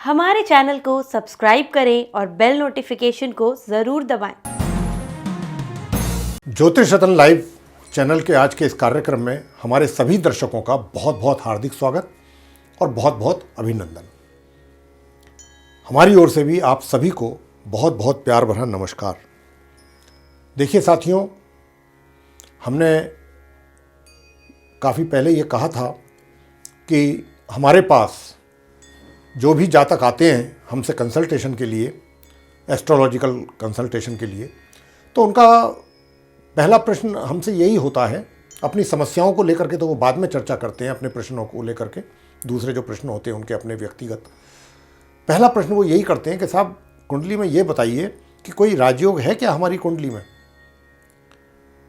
हमारे चैनल को सब्सक्राइब करें और बेल नोटिफिकेशन को ज़रूर दबाएं। ज्योतिष रत्न लाइव चैनल के आज के इस कार्यक्रम में हमारे सभी दर्शकों का बहुत बहुत हार्दिक स्वागत और बहुत बहुत अभिनंदन। हमारी ओर से भी आप सभी को बहुत बहुत प्यार भरा नमस्कार। देखिए साथियों, हमने काफ़ी पहले ये कहा था कि हमारे पास जो भी जातक आते हैं हमसे कंसल्टेशन के लिए, एस्ट्रोलॉजिकल कंसल्टेशन के लिए, तो उनका पहला प्रश्न हमसे यही होता है। अपनी समस्याओं को लेकर के तो वो बाद में चर्चा करते हैं, अपने प्रश्नों को लेकर के दूसरे जो प्रश्न होते हैं उनके अपने व्यक्तिगत। पहला प्रश्न वो यही करते हैं कि साहब कुंडली में ये बताइए कि कोई राजयोग है क्या हमारी कुंडली में,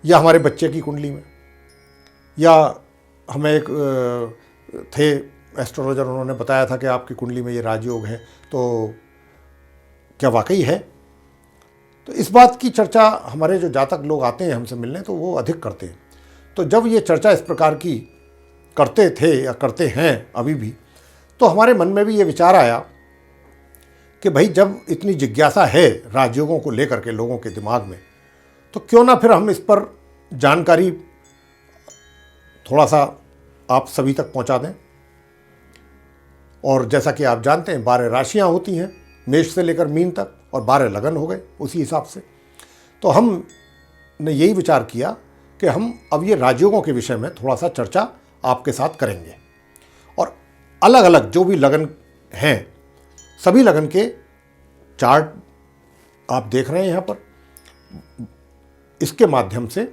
या हमारे बच्चे की कुंडली में, या हमें एक थे एस्ट्रोलॉजर, उन्होंने बताया था कि आपकी कुंडली में ये राजयोग है, तो क्या वाकई है? तो इस बात की चर्चा हमारे जो जातक लोग आते हैं हमसे मिलने तो वो अधिक करते हैं। तो जब ये चर्चा इस प्रकार की करते थे या करते हैं अभी भी, तो हमारे मन में भी ये विचार आया कि भाई जब इतनी जिज्ञासा है राजयोगों को लेकर के लोगों के दिमाग में, तो क्यों ना फिर हम इस पर जानकारी थोड़ा सा आप सभी तक पहुंचा दें। और जैसा कि आप जानते हैं 12 राशियां होती हैं, मेष से लेकर मीन तक, और 12 लगन हो गए उसी हिसाब से। तो हमने यही विचार किया कि हम अब ये राजयोगों के विषय में थोड़ा सा चर्चा आपके साथ करेंगे, और अलग अलग जो भी लगन हैं सभी लगन के चार्ट आप देख रहे हैं यहाँ पर, इसके माध्यम से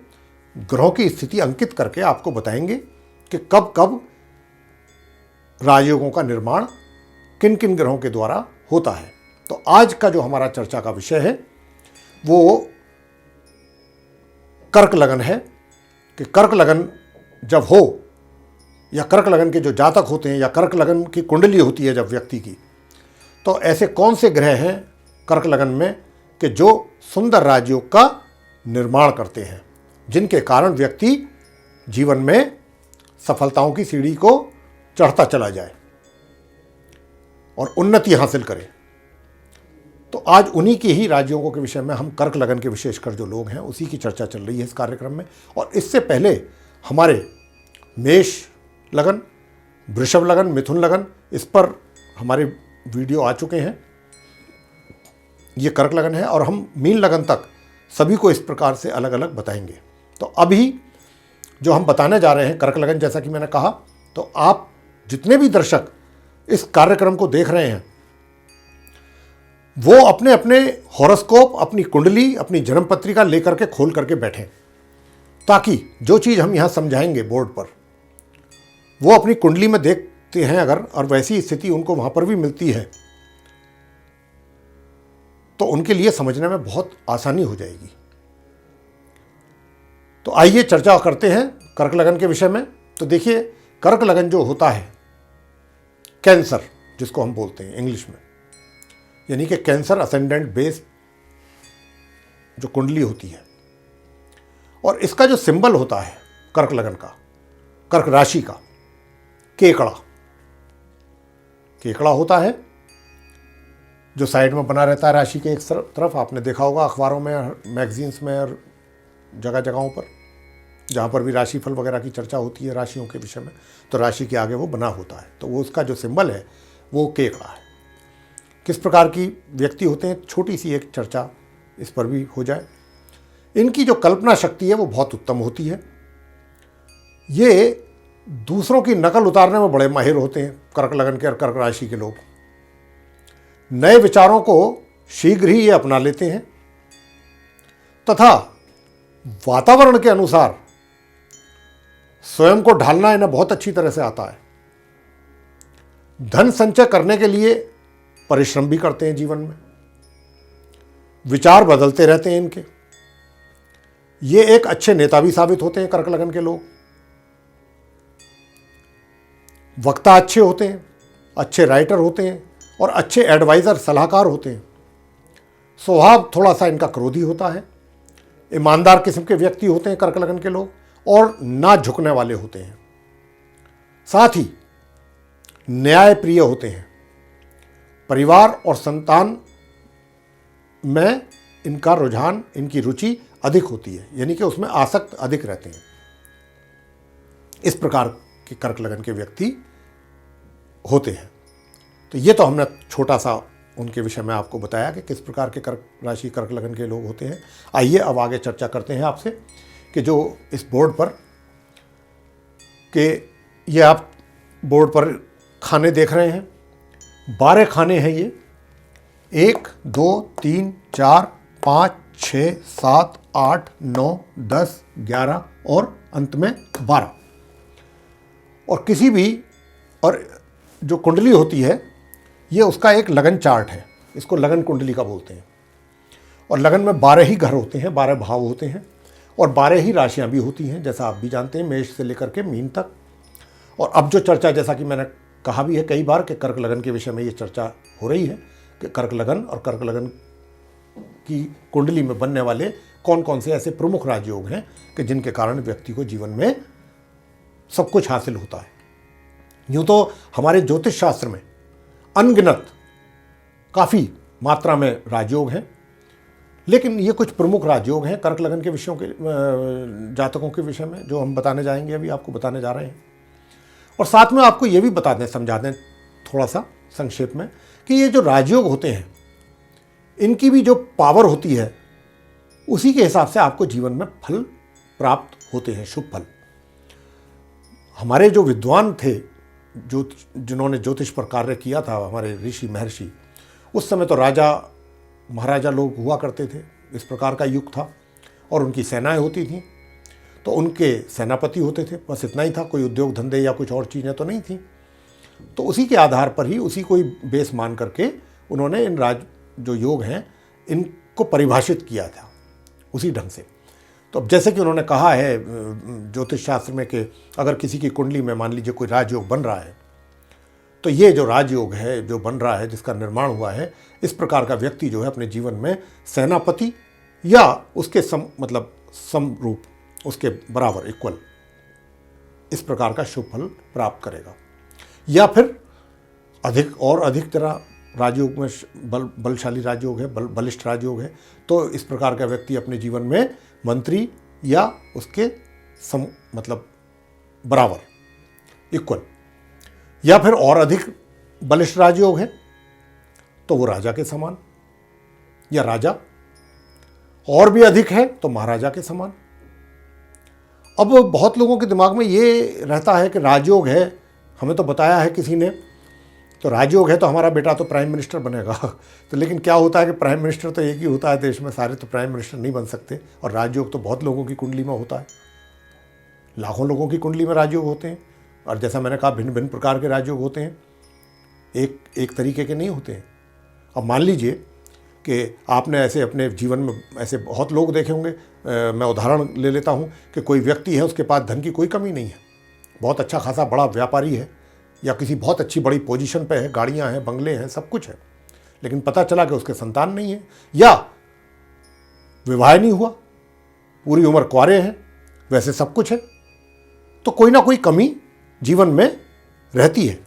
ग्रहों की स्थिति अंकित करके आपको बताएंगे कि कब कब राजयोगों का निर्माण किन किन ग्रहों के द्वारा होता है। तो आज का जो हमारा चर्चा का विषय है वो कर्क लगन है कि कर्क लगन जब हो, या कर्क लगन के जो जातक होते हैं, या कर्क लगन की कुंडली होती है जब व्यक्ति की, तो ऐसे कौन से ग्रह हैं कर्क लगन में कि जो सुंदर राजयोग का निर्माण करते हैं, जिनके कारण व्यक्ति जीवन में सफलताओं की सीढ़ी को चढ़ता चला जाए और उन्नति हासिल करे। तो आज उन्हीं के ही राजयोगों के विषय में हम कर्क लगन के विशेषकर जो लोग हैं उसी की चर्चा चल रही है इस कार्यक्रम में। और इससे पहले हमारे मेष लगन, वृषभ लगन, मिथुन लगन, इस पर हमारे वीडियो आ चुके हैं। ये कर्क लगन है और हम मीन लगन तक सभी को इस प्रकार से अलग अलग बताएंगे। तो अभी जो हम बताने जा रहे हैं कर्क लगन, जैसा कि मैंने कहा, तो आप जितने भी दर्शक इस कार्यक्रम को देख रहे हैं वो अपने अपने हॉरोस्कोप, अपनी कुंडली, अपनी जन्म पत्रिका लेकर के खोल करके बैठें, ताकि जो चीज़ हम यहाँ समझाएंगे बोर्ड पर वो अपनी कुंडली में देखते हैं अगर, और वैसी स्थिति उनको वहाँ पर भी मिलती है, तो उनके लिए समझने में बहुत आसानी हो जाएगी। तो आइए चर्चा करते हैं कर्क लगन के विषय में। तो देखिए, कर्क लगन जो होता है, कैंसर जिसको हम बोलते हैं इंग्लिश में, यानी कि कैंसर असेंडेंट बेस जो कुंडली होती है, और इसका जो सिंबल होता है कर्क लगन का, कर्क राशि का, केकड़ा होता है जो साइड में बना रहता है राशि के एक तरफ। आपने देखा होगा अखबारों में, मैगजीन्स में और जगह जगहों पर जहाँ पर भी राशिफल वगैरह की चर्चा होती है राशियों के विषय में, तो राशि के आगे वो बना होता है। तो वो उसका जो सिंबल है वो केकड़ा है। किस प्रकार की व्यक्ति होते हैं, छोटी सी एक चर्चा इस पर भी हो जाए। इनकी जो कल्पना शक्ति है वो बहुत उत्तम होती है। ये दूसरों की नकल उतारने में बड़े माहिर होते हैं कर्क लगन के और कर्क राशि के लोग। नए विचारों को शीघ्र ही ये अपना लेते हैं तथा वातावरण के अनुसार स्वयं को ढालना इन्हें बहुत अच्छी तरह से आता है। धन संचय करने के लिए परिश्रम भी करते हैं जीवन में, विचार बदलते रहते हैं इनके। ये एक अच्छे नेता भी साबित होते हैं कर्क लगन के लोग। वक्ता अच्छे होते हैं, अच्छे राइटर होते हैं और अच्छे एडवाइज़र, सलाहकार होते हैं। स्वभाव थोड़ा सा इनका क्रोधी होता है। ईमानदार किस्म के व्यक्ति होते हैं कर्क लगन के लोग, और ना झुकने वाले होते हैं। साथ ही न्याय प्रिय होते हैं परिवार और संतान में इनका रुझान, इनकी रुचि अधिक होती है, यानी कि उसमें आसक्त अधिक रहते हैं। इस प्रकार के कर्क लगन के व्यक्ति होते हैं। तो ये तो हमने छोटा सा उनके विषय में आपको बताया कि किस प्रकार के कर्क राशि कर्क लगन के लोग होते हैं। आइए अब आगे चर्चा करते हैं आपसे कि जो इस बोर्ड पर कि ये आप बोर्ड पर खाने देख रहे हैं, 12 खाने हैं ये, 1 2 3 4 5 6 7 8 9 10 11 और अंत में 12। और किसी भी, और जो कुंडली होती है ये उसका एक लगन चार्ट है, इसको लगन कुंडली का बोलते हैं। और लगन में 12 ही घर होते हैं, 12 भाव होते हैं और 12 ही राशियां भी होती हैं, जैसा आप भी जानते हैं, मेष से लेकर के मीन तक। और अब जो चर्चा, जैसा कि मैंने कहा भी है कई बार कि कर्क लगन के विषय में ये चर्चा हो रही है कि कर्क लगन और कर्क लगन की कुंडली में बनने वाले कौन कौन से ऐसे प्रमुख राजयोग हैं कि जिनके कारण व्यक्ति को जीवन में सब कुछ हासिल होता है। यूँ तो हमारे ज्योतिष शास्त्र में अनगिनत काफ़ी मात्रा में राजयोग हैं, लेकिन ये कुछ प्रमुख राजयोग हैं कर्क लगन के विषयों के जातकों के विषय में जो हम बताने जाएंगे, अभी आपको बताने जा रहे हैं। और साथ में आपको ये भी बता दें, समझा दें थोड़ा सा संक्षेप में कि ये जो राजयोग होते हैं इनकी भी जो पावर होती है उसी के हिसाब से आपको जीवन में फल प्राप्त होते हैं, शुभ फल। हमारे जो विद्वान थे, जो जिन्होंने ज्योतिष पर कार्य किया था, हमारे ऋषि महर्षि, उस समय तो राजा महाराजा लोग हुआ करते थे, इस प्रकार का युग था और उनकी सेनाएं होती थीं, तो उनके सेनापति होते थे, बस इतना ही था, कोई उद्योग धंधे या कुछ और चीज़ें तो नहीं थी। तो उसी के आधार पर ही, उसी को ही बेस मान करके उन्होंने इन जो योग हैं इनको परिभाषित किया था उसी ढंग से। तो अब जैसे कि उन्होंने कहा है ज्योतिष शास्त्र में कि अगर किसी की कुंडली में मान लीजिए कोई राजयोग बन रहा है, तो ये जो राजयोग है जो बन रहा है, जिसका निर्माण हुआ है, इस प्रकार का व्यक्ति जो है अपने जीवन में सेनापति या उसके समरूप, उसके बराबर, इक्वल, इस प्रकार का शुभ फल प्राप्त करेगा। या फिर अधिक और अधिक तरह राजयोग में बलशाली राजयोग है, बलिष्ठ राजयोग है, तो इस प्रकार का व्यक्ति अपने जीवन में मंत्री या उसके बराबर, इक्वल। या फिर और अधिक बलिष्ठ राजयोग है तो वो राजा के समान, या राजा और भी अधिक है तो महाराजा के समान। अब बहुत लोगों के दिमाग में ये रहता है कि राजयोग है, हमें तो बताया है किसी ने, तो राजयोग है तो हमारा बेटा तो प्राइम मिनिस्टर बनेगा। तो लेकिन क्या होता है कि प्राइम मिनिस्टर तो एक ही होता है देश में, सारे तो प्राइम मिनिस्टर नहीं बन सकते। और राजयोग तो बहुत लोगों की कुंडली में होता है, लाखों लोगों की कुंडली में राजयोग होते हैं। और जैसा मैंने कहा, भिन्न भिन्न प्रकार के राजयोग होते हैं, एक तरीके के नहीं होते हैं। अब मान लीजिए कि आपने ऐसे अपने जीवन में ऐसे बहुत लोग देखे होंगे, मैं उदाहरण ले लेता हूँ कि कोई व्यक्ति है, उसके पास धन की कोई कमी नहीं है, बहुत अच्छा खासा बड़ा व्यापारी है या किसी बहुत अच्छी बड़ी पोजीशन पे है, गाड़ियाँ हैं, बंगले हैं, सब कुछ है, लेकिन पता चला कि उसके संतान नहीं है या विवाह नहीं हुआ, पूरी उम्र कुंवारे हैं, वैसे सब कुछ है, तो कोई ना कोई कमी जीवन में रहती है।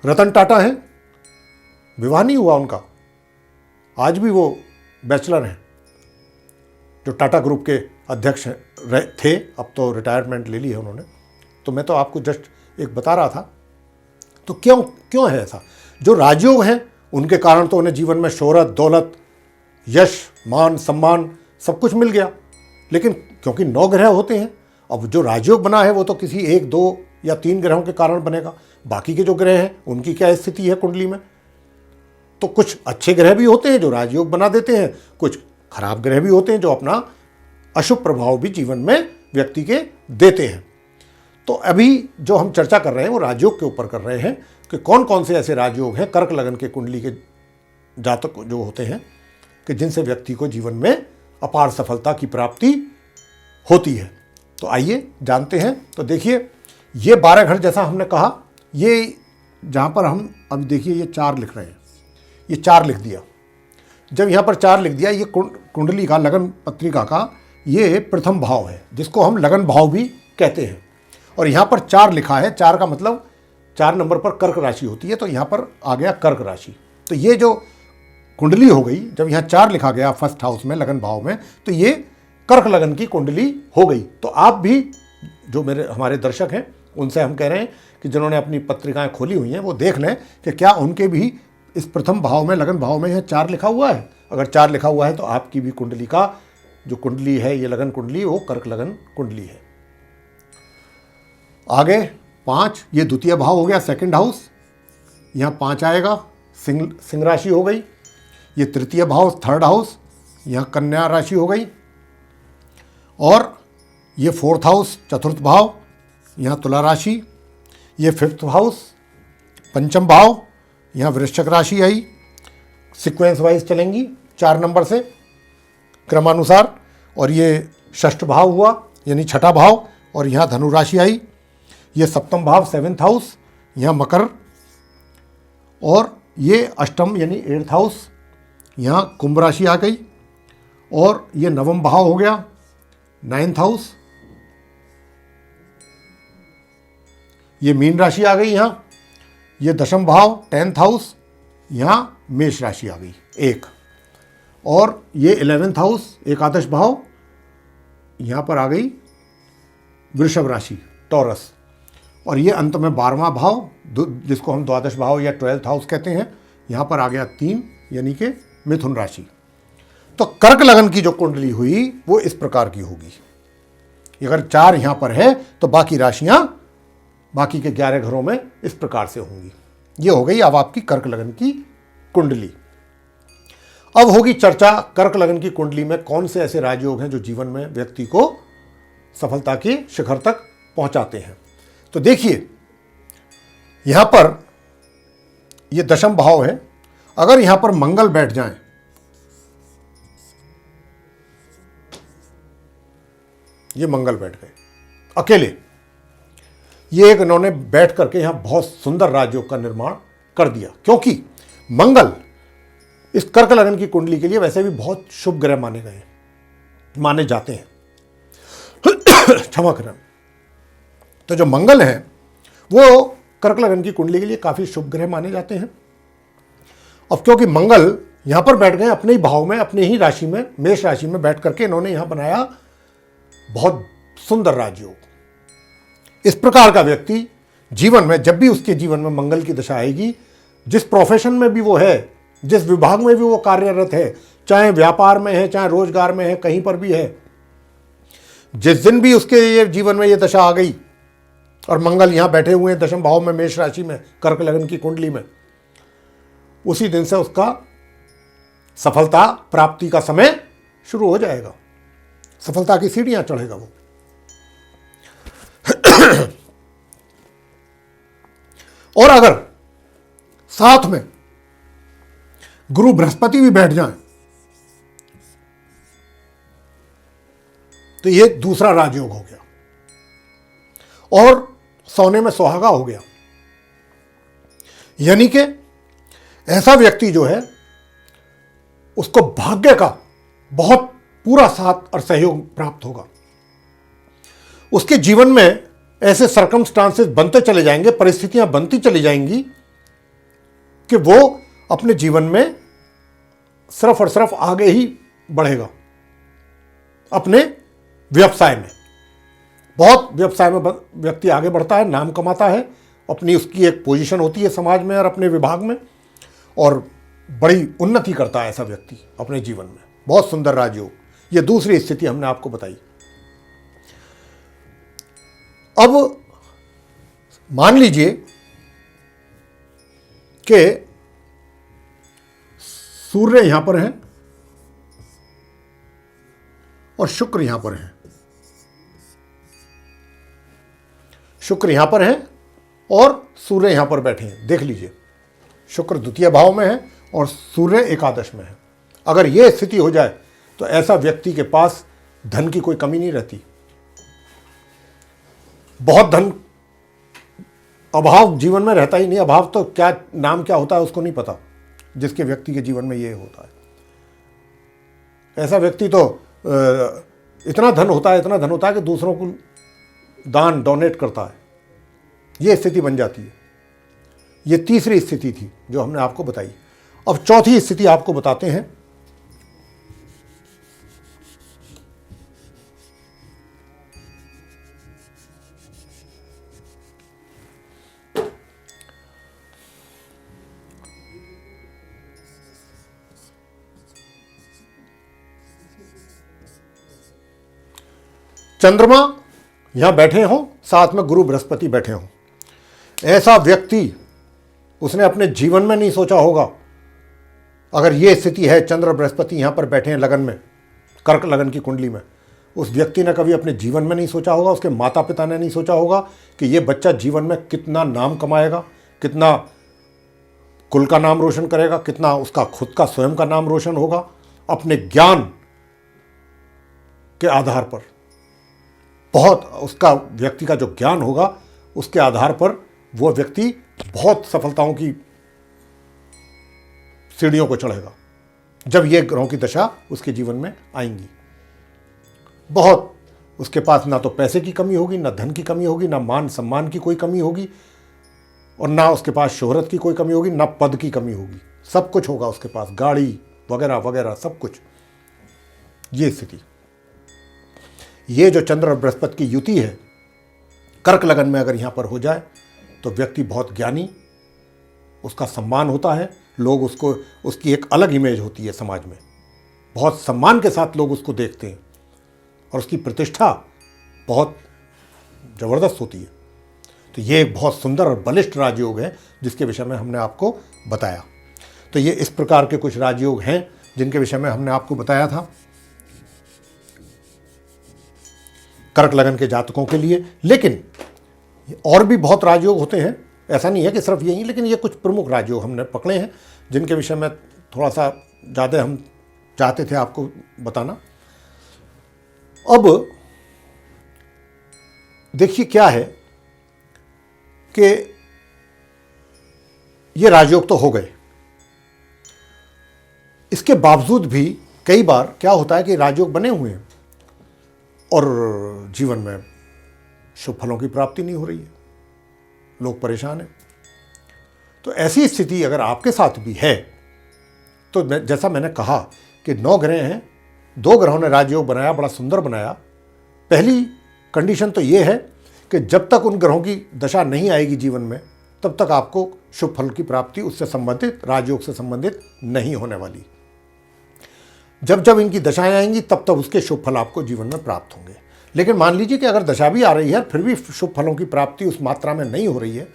रतन टाटा हैं, विवाह नहीं हुआ उनका, आज भी वो बैचलर हैं, जो टाटा ग्रुप के अध्यक्ष थे, अब तो रिटायरमेंट ले ली है उन्होंने। तो मैं तो आपको जस्ट एक बता रहा था। तो क्यों है ऐसा? जो राजयोग हैं उनके कारण तो उन्हें जीवन में शोहरत, दौलत, यश, मान, सम्मान सब कुछ मिल गया, लेकिन क्योंकि 9 ग्रह होते हैं, अब जो राजयोग बना है वो तो किसी 1, 2 या 3 ग्रहों के कारण बनेगा। बाकी के जो ग्रह हैं उनकी क्या स्थिति है कुंडली में? तो कुछ अच्छे ग्रह भी होते हैं जो राजयोग बना देते हैं, कुछ खराब ग्रह भी होते हैं जो अपना अशुभ प्रभाव भी जीवन में व्यक्ति के देते हैं। तो अभी जो हम चर्चा कर रहे हैं वो राजयोग के ऊपर कर रहे हैं कि कौन कौन से ऐसे राजयोग हैं कर्क लगन के कुंडली के जातक जो होते हैं कि जिनसे व्यक्ति को जीवन में अपार सफलता की प्राप्ति होती है। तो आइए जानते हैं। तो देखिए, ये 12 घर जैसा हमने कहा, ये जहाँ पर हम अभी देखिए ये 4 लिख रहे हैं, ये 4 लिख दिया। जब यहाँ पर 4 लिख दिया, ये कुंडली का, लगन पत्रिका का ये प्रथम भाव है, जिसको हम लगन भाव भी कहते हैं। और यहाँ पर 4 लिखा है, 4 का मतलब 4 नंबर पर कर्क राशि होती है, तो यहाँ पर आ गया कर्क राशि। तो ये जो कुंडली हो गई, जब यहाँ 4 लिखा गया फर्स्ट हाउस में, लगन भाव में, तो ये कर्क लगन की कुंडली हो गई। तो आप भी, जो हमारे दर्शक हैं, उनसे हम कह रहे हैं कि जिन्होंने अपनी पत्रिकाएं खोली हुई हैं वो देख लें कि क्या उनके भी इस प्रथम भाव में, लगन भाव में, यह 4 लिखा हुआ है। अगर 4 लिखा हुआ है तो आपकी भी कुंडली का जो कुंडली है, ये लगन कुंडली, वो कर्क लगन कुंडली है। आगे 5, ये द्वितीय भाव हो गया, सेकंड हाउस, यहाँ 5 आएगा, सिंह राशि हो गई। ये तृतीय भाव, थर्ड हाउस, यहाँ कन्या राशि हो गई। और ये फोर्थ हाउस, चतुर्थ भाव, यहाँ तुला राशि। ये फिफ्थ हाउस, पंचम भाव, यहाँ वृश्चिक राशि आई। सीक्वेंस वाइज चलेंगी 4 नंबर से क्रमानुसार। और ये षष्ठ भाव हुआ, यानी छठा भाव, और यहाँ धनु राशि आई। ये सप्तम भाव, 7th हाउस, यहाँ मकर। और ये अष्टम यानी 8th हाउस, यहाँ कुंभ राशि आ गई। और ये नवम भाव हो गया, 9th हाउस, ये मीन राशि आ गई यहाँ। ये दशम भाव, 10th हाउस, यहाँ मेष राशि आ गई 1। और ये 11th हाउस, एकादश भाव, यहाँ पर आ गई वृषभ राशि, टॉरस। और ये अंत में 12वां भाव, जिसको हम द्वादश भाव या 12th हाउस कहते हैं, यहाँ पर आ गया 3, यानी कि मिथुन राशि। तो कर्क लगन की जो कुंडली हुई वो इस प्रकार की होगी। अगर 4 यहाँ पर है तो बाकी राशियाँ बाकी के 11 घरों में इस प्रकार से होंगी। ये हो गई अब आपकी कर्क लगन की कुंडली। अब होगी चर्चा कर्क लगन की कुंडली में कौन से ऐसे राजयोग हैं जो जीवन में व्यक्ति को सफलता के शिखर तक पहुंचाते हैं। तो देखिए, यहां पर ये दशम भाव है। अगर यहां पर मंगल बैठ जाए, ये मंगल बैठ गए अकेले, ये एक इन्होंने बैठ करके यहां बहुत सुंदर राजयोग का निर्माण कर दिया। क्योंकि मंगल इस कर्क लगन की कुंडली के लिए वैसे भी बहुत शुभ ग्रह माने जाते हैं। क्षमा करें। तो जो मंगल है वो कर्क लगन की कुंडली के लिए काफी शुभ ग्रह माने जाते हैं। अब क्योंकि मंगल यहां पर बैठ गए अपने ही भाव में, अपने ही राशि में, मेष राशि में बैठ करके इन्होंने यहां बनाया बहुत सुंदर राजयोग। इस प्रकार का व्यक्ति जीवन में, जब भी उसके जीवन में मंगल की दशा आएगी, जिस प्रोफेशन में भी वो है, जिस विभाग में भी वो कार्यरत है, चाहे व्यापार में है, चाहे रोजगार में है, कहीं पर भी है, जिस दिन भी उसके ये जीवन में ये दशा आ गई और मंगल यहां बैठे हुए हैं दशम भाव में, मेष राशि में, कर्क लगन की कुंडली में, उसी दिन से उसका सफलता प्राप्ति का समय शुरू हो जाएगा। सफलता की सीढ़ियां चढ़ेगा वो। और अगर साथ में गुरु बृहस्पति भी बैठ जाएं तो ये दूसरा राजयोग हो गया और सोने में सुहागा हो गया। यानी कि ऐसा व्यक्ति जो है उसको भाग्य का बहुत पूरा साथ और सहयोग प्राप्त होगा। उसके जीवन में ऐसे सर्कमस्टांसेस बनते चले जाएंगे, परिस्थितियां बनती चली जाएंगी कि वो अपने जीवन में सिर्फ और सिर्फ आगे ही बढ़ेगा। अपने व्यवसाय में, बहुत व्यवसाय में व्यक्ति आगे बढ़ता है, नाम कमाता है, अपनी उसकी एक पोजीशन होती है समाज में और अपने विभाग में, और बड़ी उन्नति करता है ऐसा व्यक्ति अपने जीवन में। बहुत सुंदर राजयोग। ये दूसरी स्थिति हमने आपको बताई। अब मान लीजिए कि सूर्य यहां पर है और शुक्र यहां पर है। शुक्र यहां पर है और सूर्य यहां पर बैठे हैं। देख लीजिए, शुक्र द्वितीय भाव में है और सूर्य एकादश में है। अगर यह स्थिति हो जाए तो ऐसा व्यक्ति के पास धन की कोई कमी नहीं रहती। बहुत धन, अभाव जीवन में रहता ही नहीं। अभाव तो क्या नाम क्या होता है उसको नहीं पता, जिसके व्यक्ति के जीवन में ये होता है। ऐसा व्यक्ति तो इतना धन होता है, इतना धन होता है कि दूसरों को दान डोनेट करता है। ये स्थिति बन जाती है। ये तीसरी स्थिति थी जो हमने आपको बताई। अब चौथी स्थिति आपको बताते हैं। चंद्रमा यहां बैठे हों, साथ में गुरु बृहस्पति बैठे हों। ऐसा व्यक्ति उसने अपने जीवन में नहीं सोचा होगा, अगर ये स्थिति है, चंद्र बृहस्पति यहां पर बैठे हैं लगन में, कर्क लगन की कुंडली में, उस व्यक्ति ने कभी अपने जीवन में नहीं सोचा होगा, उसके माता पिता ने नहीं सोचा होगा कि ये बच्चा जीवन में कितना नाम कमाएगा, कितना कुल का नाम रोशन करेगा, कितना उसका खुद का स्वयं का नाम रोशन होगा। अपने ज्ञान के आधार पर, बहुत उसका व्यक्ति का जो ज्ञान होगा उसके आधार पर वो व्यक्ति बहुत सफलताओं की सीढ़ियों को चढ़ेगा जब ये ग्रहों की दशा उसके जीवन में आएंगी। बहुत उसके पास ना तो पैसे की कमी होगी, ना धन की कमी होगी, ना मान सम्मान की कोई कमी होगी, और ना उसके पास शोहरत की कोई कमी होगी, ना पद की कमी होगी। सब कुछ होगा उसके पास, गाड़ी वगैरह वगैरह सब कुछ। ये स्थिति, ये जो चंद्र और बृहस्पति की युति है कर्क लगन में अगर यहां पर हो जाए तो व्यक्ति बहुत ज्ञानी, उसका सम्मान होता है, लोग उसको, उसकी एक अलग इमेज होती है समाज में, बहुत सम्मान के साथ लोग उसको देखते हैं और उसकी प्रतिष्ठा बहुत ज़बरदस्त होती है। तो ये एक बहुत सुंदर और बलिष्ठ राजयोग है जिसके विषय में हमने आपको बताया। तो ये इस प्रकार के कुछ राजयोग हैं जिनके विषय में हमने आपको बताया था कर्क लगन के जातकों के लिए। लेकिन और भी बहुत राजयोग होते हैं, ऐसा नहीं है कि सिर्फ यही, लेकिन ये कुछ प्रमुख राजयोग हमने पकड़े हैं जिनके विषय में थोड़ा सा ज़्यादा हम चाहते थे आपको बताना। अब देखिए क्या है कि ये राजयोग तो हो गए, इसके बावजूद भी कई बार क्या होता है कि राजयोग बने हुए हैं और जीवन में शुभ फलों की प्राप्ति नहीं हो रही है, लोग परेशान हैं। तो ऐसी स्थिति अगर आपके साथ भी है तो जैसा मैंने कहा कि 9 ग्रह हैं, 2 ग्रहों ने राजयोग बनाया, बड़ा सुंदर बनाया। पहली कंडीशन तो ये है कि जब तक उन ग्रहों की दशा नहीं आएगी जीवन में तब तक आपको शुभ फल की प्राप्ति उससे संबंधित, राजयोग से संबंधित नहीं होने वाली। जब जब इनकी दशाएं आएंगी तब तब उसके शुभ फल आपको जीवन में प्राप्त होंगे। लेकिन मान लीजिए कि अगर दशा भी आ रही है फिर भी शुभ फलों की प्राप्ति उस मात्रा में नहीं हो रही है,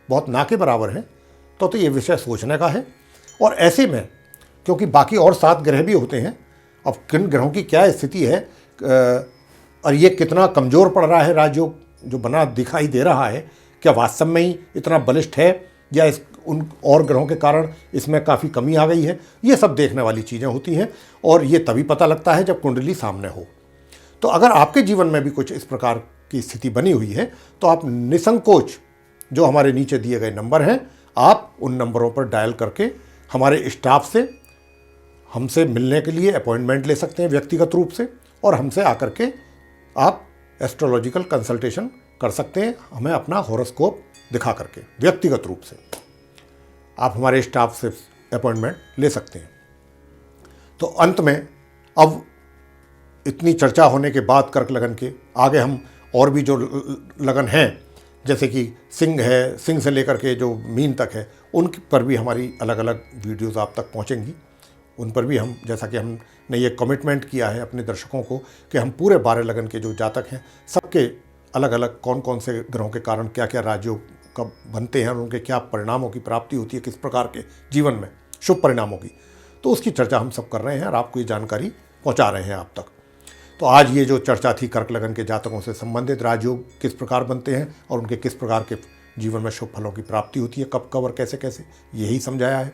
बहुत ना के बराबर है, तो ये विषय सोचने का है। और ऐसे में क्योंकि बाकी और 7 ग्रह भी होते हैं, अब किन ग्रहों की क्या स्थिति है और ये कितना कमज़ोर पड़ रहा है राजयोग जो बना दिखाई दे रहा है, क्या वास्तव में ही इतना बलिष्ठ है या इस उन और ग्रहों के कारण इसमें काफ़ी कमी आ गई है, ये सब देखने वाली चीज़ें होती हैं। और ये तभी पता लगता है जब कुंडली सामने हो। तो अगर आपके जीवन में भी कुछ इस प्रकार की स्थिति बनी हुई है तो आप निसंकोच जो हमारे नीचे दिए गए नंबर हैं, आप उन नंबरों पर डायल करके हमारे स्टाफ से हमसे मिलने के लिए अपॉइंटमेंट ले सकते हैं व्यक्तिगत रूप से, और हमसे आकर के आप एस्ट्रोलॉजिकल कंसल्टेशन कर सकते हैं, हमें अपना हॉरोस्कोप दिखा करके व्यक्तिगत रूप से आप हमारे स्टाफ से अपॉइंटमेंट ले सकते हैं। तो अंत में अब इतनी चर्चा होने के बाद कर्क लगन के आगे हम और भी जो लगन हैं जैसे कि सिंह है, सिंह से लेकर के जो मीन तक है, उन पर भी हमारी अलग अलग वीडियोस आप तक पहुंचेंगी। उन पर भी हम, जैसा कि हमने ये कमिटमेंट किया है अपने दर्शकों को कि हम पूरे 12 लगन के जो जातक हैं सबके अलग अलग कौन कौन से ग्रहों के कारण क्या क्या राजयोग कब बनते हैं और उनके क्या परिणामों की प्राप्ति होती है, किस प्रकार के जीवन में शुभ परिणामों की, तो उसकी चर्चा हम सब कर रहे हैं और आपको ये जानकारी पहुंचा रहे हैं आप तक। तो आज ये जो चर्चा थी कर्क लगन के जातकों से संबंधित, राजयोग किस प्रकार बनते हैं और उनके किस प्रकार के जीवन में शुभ फलों की प्राप्ति होती है, कब कब और कैसे कैसे, यही समझाया है।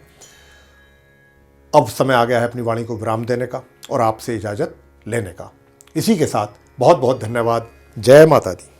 अब समय आ गया है अपनी वाणी को विराम देने का और आपसे इजाज़त लेने का। इसी के साथ बहुत बहुत धन्यवाद। जय माता दी।